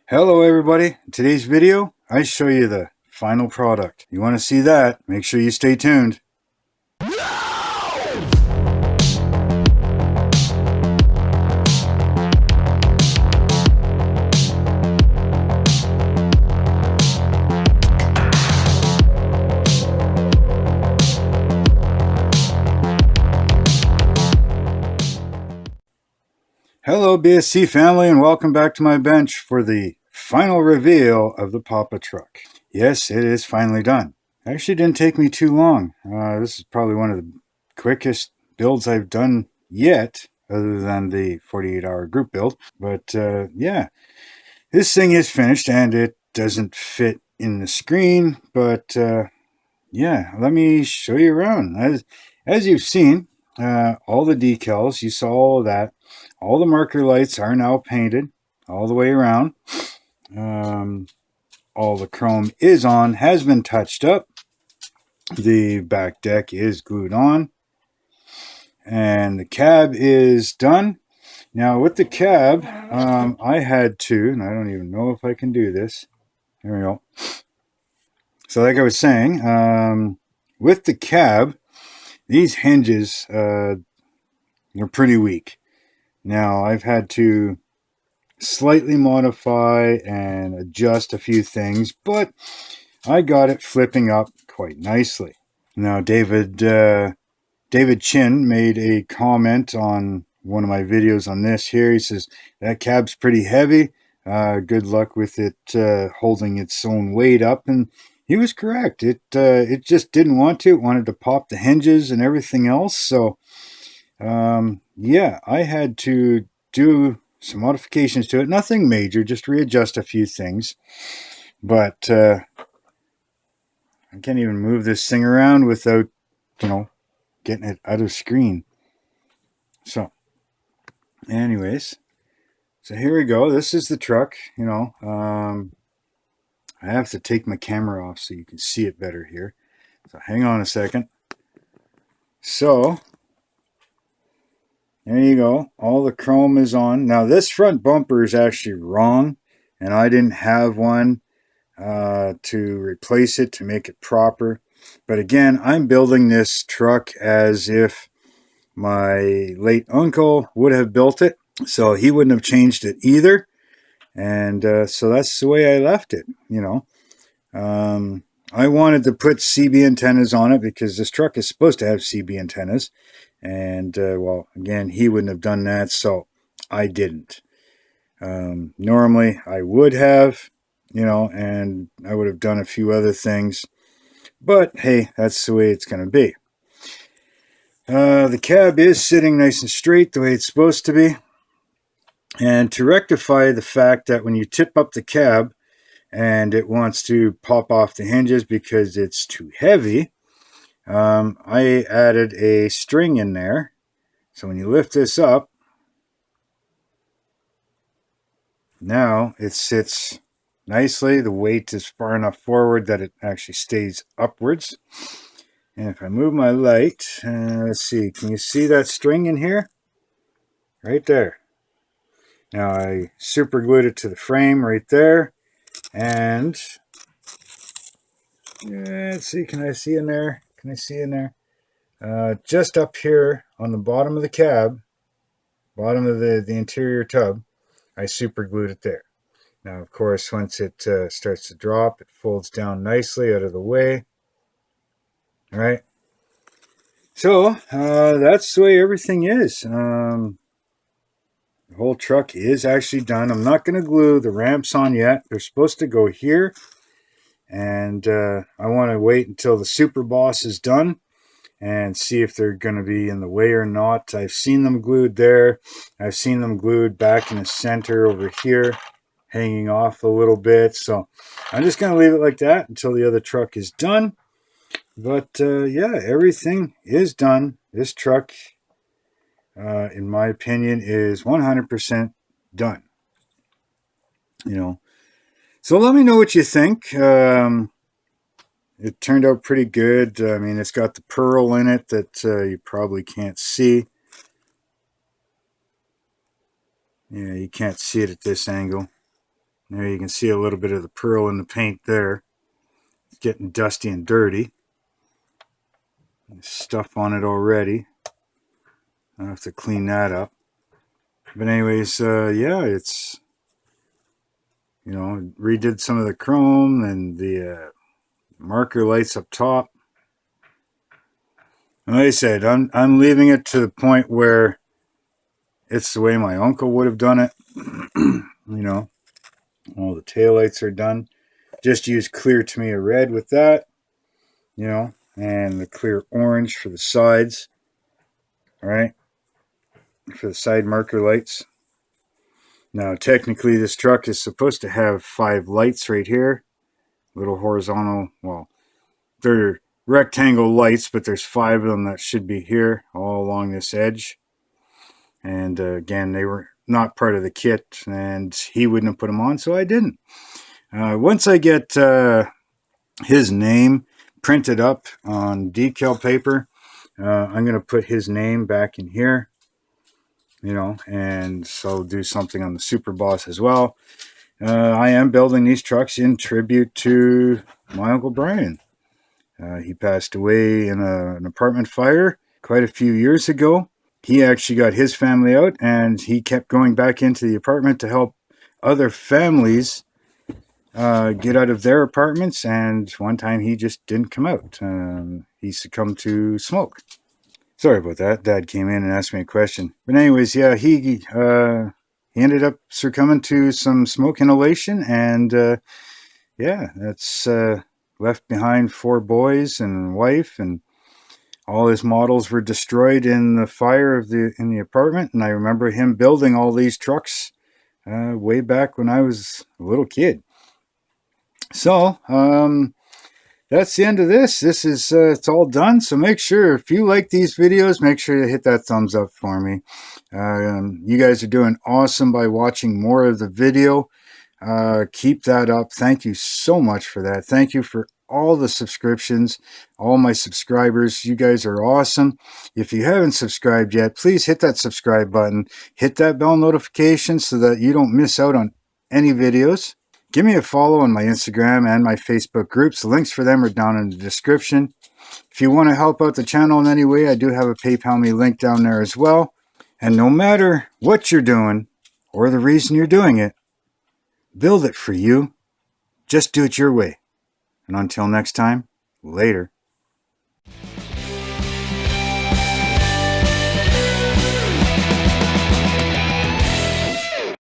Hello everybody. In today's video, I show you the final product. You want to see that? Make sure you stay tuned. Hello BSC family and welcome back to my bench for the final reveal of the Papa truck. Yes, it is finally done. Actually didn't take me too long. This is probably one of the quickest builds I've done yet, other than the 48-hour group build. But yeah, this thing is finished and it doesn't fit in the screen, but yeah, let me show you around. As you've seen, all the decals, you saw all of that. All the marker lights are now painted all the way around. All the chrome is on, has been touched up. The back deck is glued on. And the cab is done. Now with the cab, I had to, and I don't even know if I can do this. There we go. So like I was saying, with the cab, these hinges, they're pretty weak. Now I've had to slightly modify and adjust a few things, but I got it flipping up quite nicely. Now David Chin made a comment on one of my videos on this here. He says, that cab's pretty heavy. Good luck with it holding its own weight up. And he was correct. It just didn't want to. It wanted to pop the hinges and everything else. So yeah, I had to do some modifications to it. Nothing major, just readjust a few things. But I can't even move this thing around without, getting it out of screen. So anyways, so here we go. This is the truck. I have to take my camera off so you can see it better here. So hang on a second. So there you go. All the chrome is on. Now this front bumper is actually wrong, and I didn't have one to replace it to make it proper. But again, I'm building this truck as if my late uncle would have built it, so he wouldn't have changed it either. And so that's the way I left it. I wanted to put CB antennas on it because this truck is supposed to have CB antennas. And, well, again, he wouldn't have done that, so I didn't. Normally, I would have, and I would have done a few other things. But, hey, that's the way it's going to be. The cab is sitting nice and straight the way it's supposed to be. And to rectify the fact that when you tip up the cab and it wants to pop off the hinges because it's too heavy, I added a string in there. So when you lift this up, now it sits nicely. The weight is far enough forward that it actually stays upwards. And if I move my light, let's see, can you see that string in here? Right there. Now I super glued it to the frame right there. And let's see, can I see in there? Can I see in there? Just up here on the bottom of the cab, bottom of the interior tub, I super glued it there. Now, of course, once it starts to drop, it folds down nicely out of the way. All right. So that's the way everything is. The whole truck is actually done. I'm not going to glue the ramps on yet. They're supposed to go here. And I want to wait until the Super Boss is done and see if they're going to be in the way or not. I've seen them glued there. I've seen them glued back in the center over here, hanging off a little bit. So I'm just going to leave it like that until the other truck is done. But yeah, everything is done. This truck, in my opinion, is 100% done. So let me know what you think. It turned out pretty good. I mean, it's got the pearl in it that you probably can't see. Yeah, you can't see it at this angle. There you can see a little bit of the pearl in the paint there. It's getting dusty and dirty. There's stuff on it already. I'll have to clean that up. But anyways, yeah, it's, you know, redid some of the chrome and the marker lights up top. And like I said, I'm leaving it to the point where it's the way my uncle would have done it. You know, all the taillights are done. Just use clear Tamiya red with that, you know, and the clear orange for the sides. All right, for the side marker lights. Now, technically, this truck is supposed to have 5 lights right here. Little horizontal, well, they're rectangle lights, but there's 5 of them that should be here, all along this edge. And again, they were not part of the kit, and he wouldn't have put them on, so I didn't. Once I get his name printed up on decal paper, I'm going to put his name back in here, you know, and so do something on the Super Boss as well. I am building these trucks in tribute to my Uncle Brian. He passed away in an apartment fire quite a few years ago. He actually got his family out, and he kept going back into the apartment to help other families get out of their apartments, and one time he just didn't come out. He succumbed to smoke. Sorry about that. Dad came in and asked me a question. But anyways, yeah, he ended up succumbing to some smoke inhalation, and yeah, that's left behind 4 boys and wife, and all his models were destroyed in the fire in the apartment. And I remember him building all these trucks way back when I was a little kid. So that's the end of this. This is it's all done. So make sure, if you like these videos, make sure you hit that thumbs up for me. You guys are doing awesome by watching more of the video. Keep that up. Thank you so much for that. Thank you for all the subscriptions, all my subscribers. You guys are awesome. If you haven't subscribed yet, please hit that subscribe button. Hit that bell notification so that you don't miss out on any videos. Give me a follow on my Instagram and my Facebook groups. The links for them are down in the description. If you want to help out the channel in any way, I do have a PayPal me link down there as well. And no matter what you're doing or the reason you're doing it, build it for you. Just do it your way. And until next time, later.